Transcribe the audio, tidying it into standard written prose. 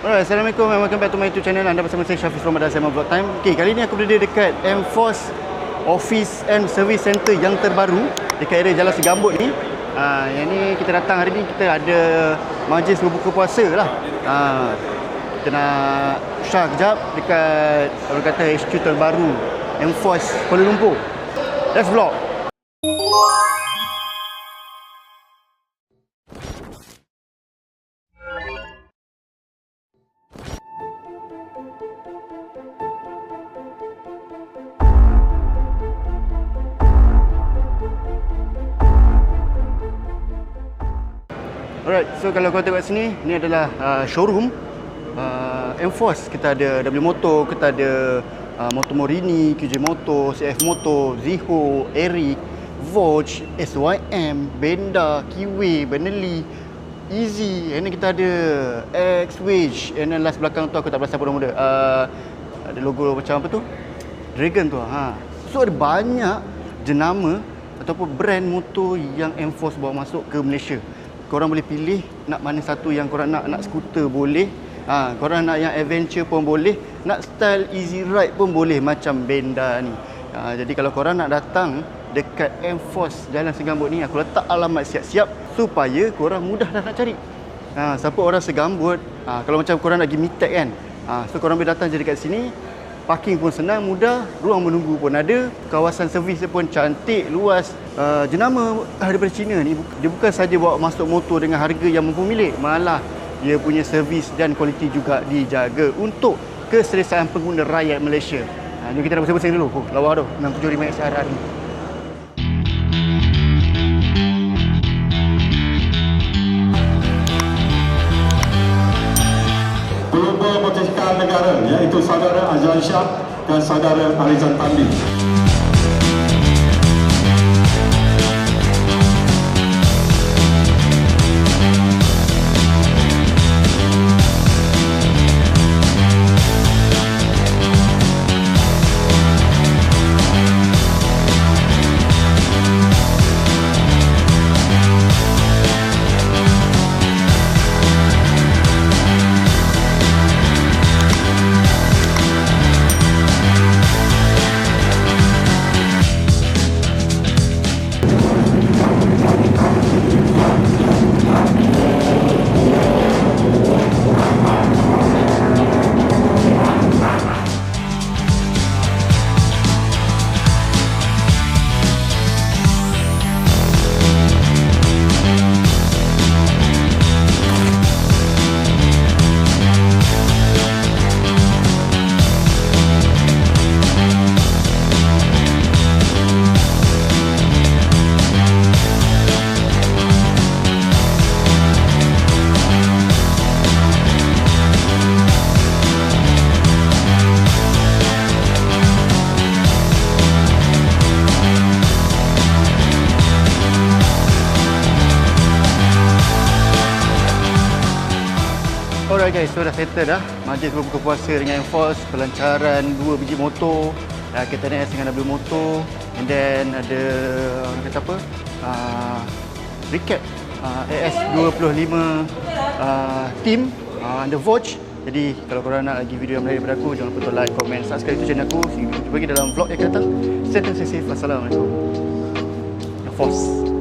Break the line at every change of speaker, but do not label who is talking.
Alright, Assalamualaikum and welcome back to my YouTube channel. Anda bersama saya Syafiq Ramadan Zaman Vlog Time. Okay, kali ni aku berada dekat M-Force Office and Service Center yang terbaru dekat area Jalan Segambut ni. Yang ni kita datang hari ni, kita ada majlis berbuka puasa lah. Kita nak syah kejap dekat orang kata HQ terbaru M-Force Kuala Lumpur. Let's vlog. Alright, so kalau kau tengok sini, ni adalah showroom M-Force. Kita ada W Motor, kita ada Motor Morini, QJ Motor, CF Motor, Ziho, Eric, Vogue, SYM, Benda, Kiwi, Benelli, Easy. And then kita ada X-Wage. And then last belakang tu aku tak perasan apa nama dia. Ada logo macam apa tu? Dragon tu. So ada banyak jenama ataupun brand motor yang M-Force bawa masuk ke Malaysia. Korang boleh pilih nak mana satu yang korang nak. Nak skuter boleh, korang nak yang adventure pun boleh, nak style easy ride pun boleh macam Benda ni. Jadi kalau korang nak datang dekat M-Force Jalan Segambut ni, aku letak alamat siap-siap supaya korang mudah dah nak cari. Siapa orang Segambut, kalau macam korang nak pergi Mitek kan, so korang boleh datang je dekat sini. Parking pun senang, mudah, ruang menunggu pun ada, kawasan servis dia pun cantik, luas. Jenama daripada China ni, dia bukan saja bawa masuk motor dengan harga yang mampu milik, malah dia punya servis dan kualiti juga dijaga untuk keselesaan pengguna rakyat Malaysia. Jom kita nak bersih-bersih dulu. Lawa tu 675 SRR ni.
Pelumba Motosikal Negara, iaitu Saudara Azlan Shah dan Saudara Arizan Tandi.
Alright guys, so dah settle dah majlis berbuka puasa dengan M-Force, pelancaran 2 biji motor, KTNS dengan W Motor, and then ada orang kata apa, recap AS25 team under Vogue. Jadi kalau korang nak lagi video yang menarik daripada aku, jangan lupa like, komen, subscribe to channel aku. Jumpa lagi dalam vlog yang akan datang. Stay safe. Assalamualaikum. M-Force.